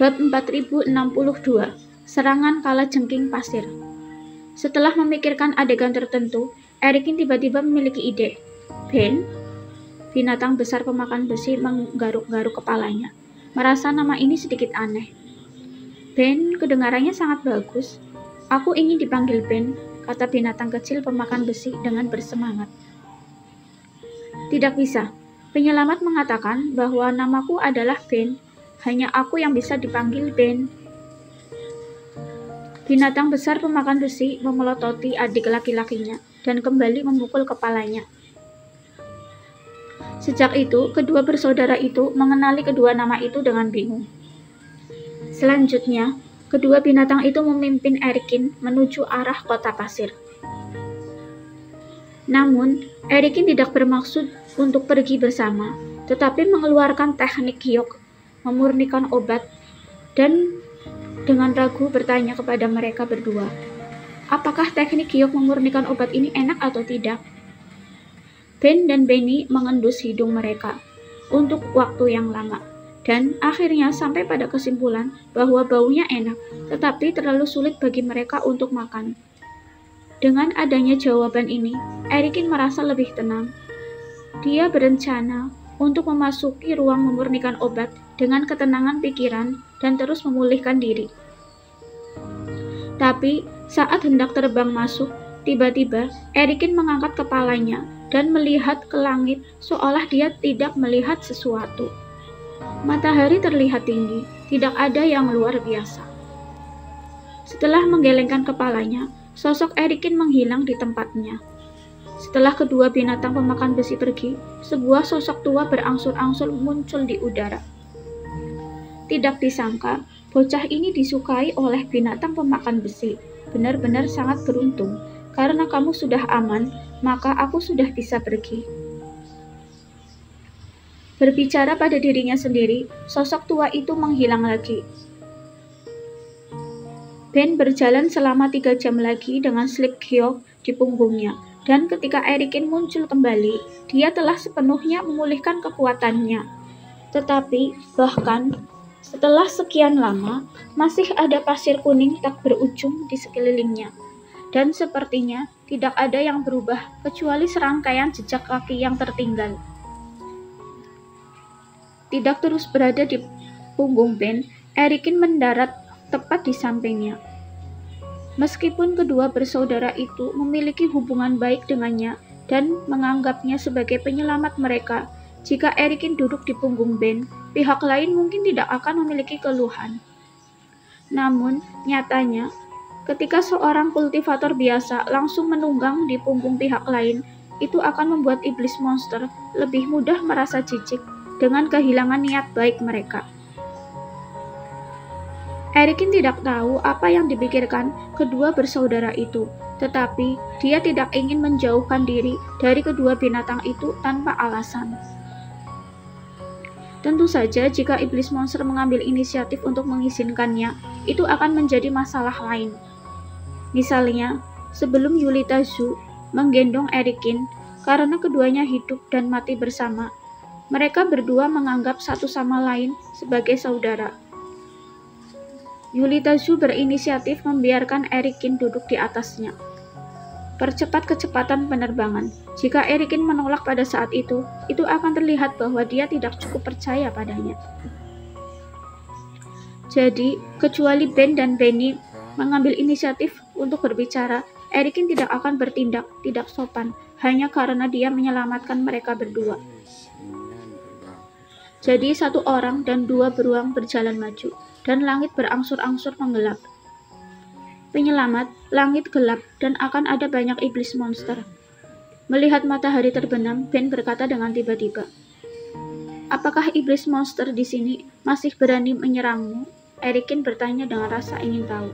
Bab 4062, Serangan Kalajengking Pasir. Setelah memikirkan adegan tertentu, Erikin tiba-tiba memiliki ide. Ben, binatang besar pemakan besi, menggaruk-garuk kepalanya, merasa nama ini sedikit aneh. Ben, kedengarannya sangat bagus. Aku ingin dipanggil Ben, kata binatang kecil pemakan besi dengan bersemangat. Tidak bisa. Penyelamat mengatakan bahwa namaku adalah Ben. Hanya aku yang bisa dipanggil Ben. Binatang besar pemakan besi memelototi adik laki-lakinya dan kembali memukul kepalanya. Sejak itu, kedua bersaudara itu mengenali kedua nama itu dengan bingung. Selanjutnya, kedua binatang itu memimpin Erikin menuju arah kota pasir. Namun, Erikin tidak bermaksud untuk pergi bersama, tetapi mengeluarkan teknik Hyok, memurnikan obat, dan dengan ragu bertanya kepada mereka berdua, apakah teknik Hyok memurnikan obat ini enak atau tidak? Ben dan Benny mengendus hidung mereka untuk waktu yang lama, dan akhirnya sampai pada kesimpulan bahwa baunya enak, tetapi terlalu sulit bagi mereka untuk makan. Dengan adanya jawaban ini, Erikin merasa lebih tenang. Dia berencana untuk memasuki ruang memurnikan obat dengan ketenangan pikiran dan terus memulihkan diri. Tapi saat hendak terbang masuk, tiba-tiba Erikin mengangkat kepalanya dan melihat ke langit seolah dia tidak melihat sesuatu. Matahari terlihat tinggi, tidak ada yang luar biasa. Setelah menggelengkan kepalanya, sosok Erikin menghilang di tempatnya. Setelah kedua binatang pemakan besi pergi, sebuah sosok tua berangsur-angsur muncul di udara. Tidak disangka, bocah ini disukai oleh binatang pemakan besi. Benar-benar sangat beruntung. Karena kamu sudah aman, maka aku sudah bisa pergi. Berbicara pada dirinya sendiri, sosok tua itu menghilang lagi. Ben berjalan selama 3 jam lagi dengan slip Hyok di punggungnya. Dan ketika Erikin muncul kembali, dia telah sepenuhnya memulihkan kekuatannya. Tetapi, bahkan setelah sekian lama, masih ada pasir kuning tak berujung di sekelilingnya. Dan sepertinya tidak ada yang berubah kecuali serangkaian jejak kaki yang tertinggal. Tidak terus berada di punggung Ben, Erikin mendarat tepat di sampingnya. Meskipun kedua bersaudara itu memiliki hubungan baik dengannya dan menganggapnya sebagai penyelamat mereka, jika Erikin duduk di punggung Ben, pihak lain mungkin tidak akan memiliki keluhan. Namun, nyatanya, ketika seorang kultivator biasa langsung menunggang di punggung pihak lain, itu akan membuat iblis monster lebih mudah merasa jijik dengan kehilangan niat baik mereka. Erikin tidak tahu apa yang dipikirkan kedua bersaudara itu, tetapi dia tidak ingin menjauhkan diri dari kedua binatang itu tanpa alasan. Tentu saja jika iblis monster mengambil inisiatif untuk mengizinkannya, itu akan menjadi masalah lain. Misalnya, sebelum Yulita Zhu menggendong Erikin, karena keduanya hidup dan mati bersama, mereka berdua menganggap satu sama lain sebagai saudara. Yulita Zhu berinisiatif membiarkan Erikin duduk di atasnya. Percepat kecepatan penerbangan. Jika Erikin menolak pada saat itu akan terlihat bahwa dia tidak cukup percaya padanya. Jadi, kecuali Ben dan Benny mengambil inisiatif untuk berbicara, Erikin tidak akan bertindak tidak sopan hanya karena dia menyelamatkan mereka berdua. Jadi 1 orang dan 2 beruang berjalan maju, dan langit berangsur-angsur menggelap. Penyelamat, langit gelap, dan akan ada banyak iblis monster. Melihat matahari terbenam, Ben berkata dengan tiba-tiba, apakah iblis monster di sini masih berani menyerangmu? Erikin bertanya dengan rasa ingin tahu.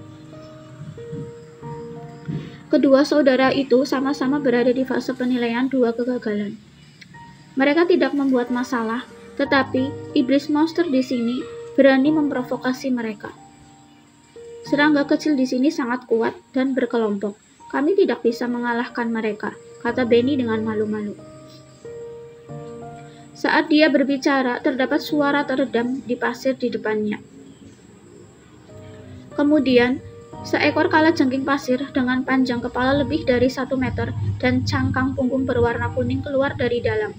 Kedua saudara itu sama-sama berada di fase penilaian 2 kegagalan. Mereka tidak membuat masalah, tetapi iblis monster di sini berani memprovokasi mereka. Serangga kecil di sini sangat kuat dan berkelompok. Kami tidak bisa mengalahkan mereka, kata Benny dengan malu-malu. Saat dia berbicara, terdapat suara teredam di pasir di depannya. Kemudian, seekor kalajengking pasir dengan panjang kepala lebih dari 1 meter dan cangkang punggung berwarna kuning keluar dari dalam.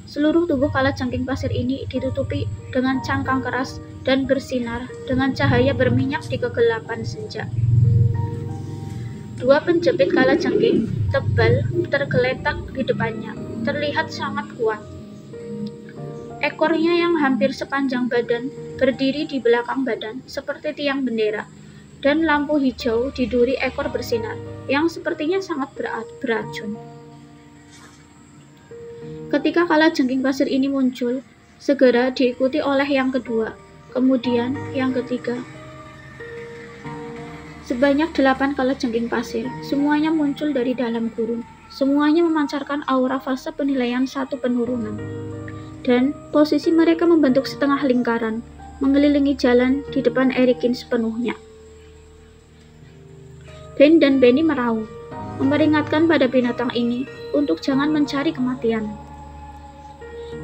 Seluruh tubuh kalajengking pasir ini ditutupi dengan cangkang keras dan bersinar dengan cahaya berminyak di kegelapan senja. Dua penjepit kalajengking tebal tergeletak di depannya, terlihat sangat kuat. Ekornya yang hampir sepanjang badan berdiri di belakang badan seperti tiang bendera, dan lampu hijau di duri ekor bersinar, yang sepertinya sangat beracun. Ketika kalajengking pasir ini muncul, segera diikuti oleh yang kedua, kemudian yang ketiga. Sebanyak 8 kalajengking pasir, semuanya muncul dari dalam gurun. Semuanya memancarkan aura fase penilaian 1 penurunan. Dan posisi mereka membentuk setengah lingkaran, mengelilingi jalan di depan Erikin sepenuhnya. Ben dan Benny meraung, memperingatkan pada binatang ini untuk jangan mencari kematian.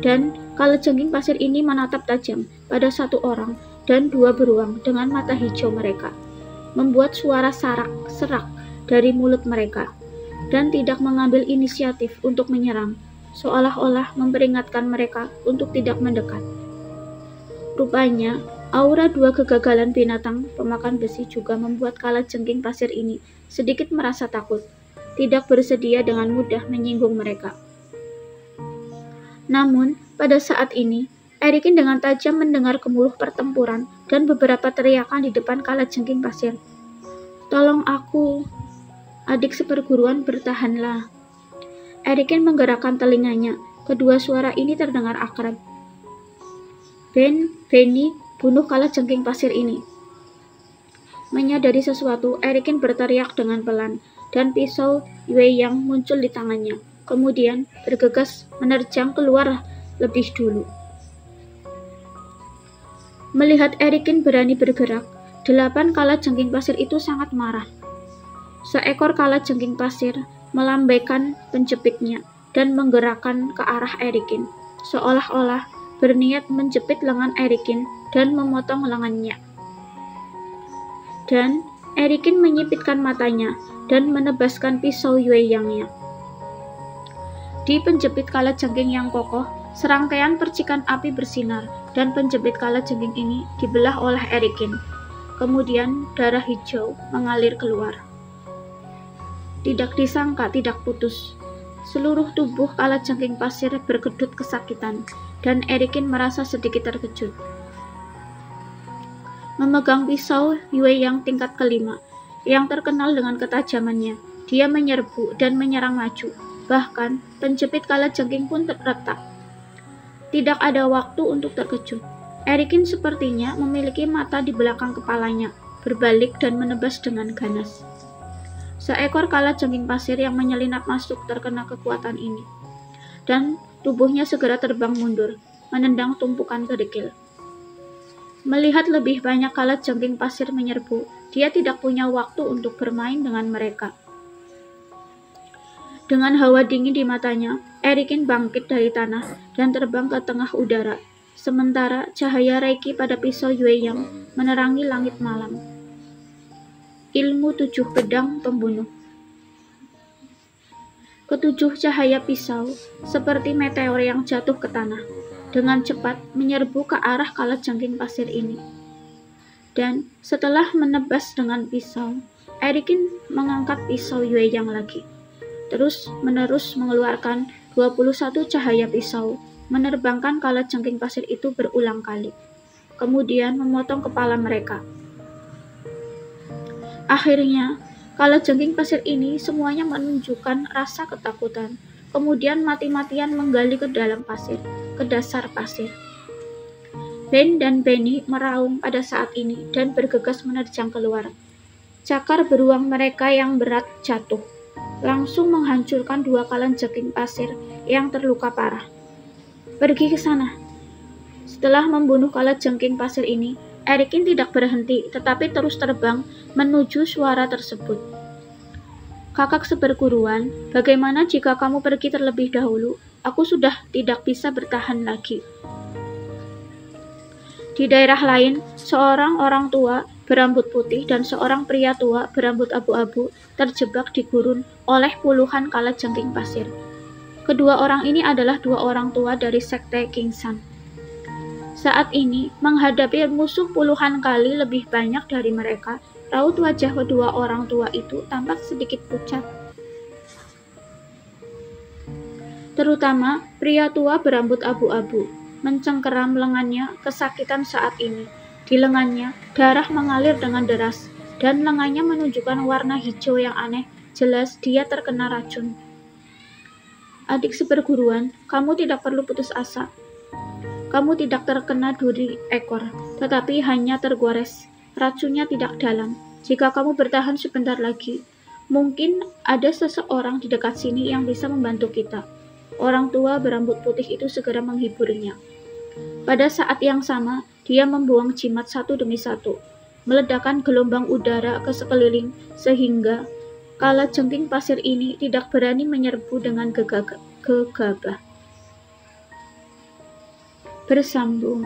Dan kalajengking pasir ini menatap tajam pada 1 orang dan 2 beruang dengan mata hijau mereka, membuat suara serak dari mulut mereka, dan tidak mengambil inisiatif untuk menyerang, seolah-olah memperingatkan mereka untuk tidak mendekat. Rupanya, aura 2 kegagalan binatang pemakan besi juga membuat kalajengking pasir ini sedikit merasa takut, tidak bersedia dengan mudah menyinggung mereka. Namun, pada saat ini, Erikin dengan tajam mendengar gemuruh pertempuran dan beberapa teriakan di depan kalajengking pasir. "Tolong aku, adik seperguruan, bertahanlah." Erikin menggerakkan telinganya, kedua suara ini terdengar akrab. "Benny, bunuh kalajengking pasir ini." Menyadari sesuatu, Erikin berteriak dengan pelan, dan pisau Yue yang muncul di tangannya, kemudian bergegas menerjang keluar lebih dulu. Melihat Erikin berani bergerak, 8 kalajengking pasir itu sangat marah. Seekor kalajengking pasir melambaikan penjepitnya dan menggerakkan ke arah Erikin, seolah-olah berniat menjepit lengan Erikin dan memotong lengannya. Dan Erikin menyipitkan matanya dan menebaskan pisau Yue Yang-nya. Di penjepit kalajengking yang kokoh, serangkaian percikan api bersinar, dan penjepit kalajengking ini dibelah oleh Erikin. Kemudian darah hijau mengalir keluar. Tidak disangka tidak putus. Seluruh tubuh kalajengking pasir berkedut kesakitan, dan Erikin merasa sedikit terkejut. Memegang pisau Yue Yang tingkat kelima, yang terkenal dengan ketajamannya, dia menyerbu dan menyerang maju. Bahkan penjepit kalajengking pun terretak. Tidak ada waktu untuk terkejut. Erikin sepertinya memiliki mata di belakang kepalanya, berbalik dan menebas dengan ganas. Seekor kalajengking pasir yang menyelinap masuk terkena kekuatan ini, dan tubuhnya segera terbang mundur, menendang tumpukan kerikil. Melihat lebih banyak kalajengking pasir menyerbu, dia tidak punya waktu untuk bermain dengan mereka. Dengan hawa dingin di matanya, Erikin bangkit dari tanah dan terbang ke tengah udara, sementara cahaya Reiki pada pisau Yue Yang menerangi langit malam. Ilmu 7 pedang pembunuh. Ketujuh cahaya pisau, seperti meteor yang jatuh ke tanah, dengan cepat menyerbu ke arah kalajengking pasir ini. Dan setelah menebas dengan pisau, Erikin mengangkat pisau Yue Yang lagi. Terus-menerus mengeluarkan 21 cahaya pisau, menerbangkan kalajengking pasir itu berulang kali, kemudian memotong kepala mereka. Akhirnya, kalajengking pasir ini semuanya menunjukkan rasa ketakutan, kemudian mati-matian menggali ke dalam pasir, ke dasar pasir. Ben dan Benny meraung pada saat ini dan bergegas menerjang keluar. Cakar beruang mereka yang berat jatuh, langsung menghancurkan 2 kalajengking pasir yang terluka parah. "Pergi ke sana." Setelah membunuh kalajengking pasir ini, Erikin tidak berhenti, tetapi terus terbang menuju suara tersebut. "Kakak seperguruan, bagaimana jika kamu pergi terlebih dahulu? Aku sudah tidak bisa bertahan lagi." Di daerah lain, seorang orang tua berambut putih dan seorang pria tua berambut abu-abu terjebak di gurun oleh puluhan kalajengking pasir. Kedua orang ini adalah dua orang tua dari sekte Kingsan. Saat ini, menghadapi musuh puluhan kali lebih banyak dari mereka, raut wajah kedua orang tua itu tampak sedikit pucat. Terutama pria tua berambut abu-abu, mencengkeram lengannya kesakitan saat ini. Di lengannya, darah mengalir dengan deras, dan lengannya menunjukkan warna hijau yang aneh, jelas dia terkena racun. Adik seperguruan, kamu tidak perlu putus asa. Kamu tidak terkena duri ekor, tetapi hanya tergores. Racunnya tidak dalam. Jika kamu bertahan sebentar lagi, mungkin ada seseorang di dekat sini yang bisa membantu kita. Orang tua berambut putih itu segera menghiburnya. Pada saat yang sama, dia membuang jimat satu demi satu, meledakkan gelombang udara ke sekeliling sehingga kalajengking pasir ini tidak berani menyerbu dengan gegabah. Bersambung.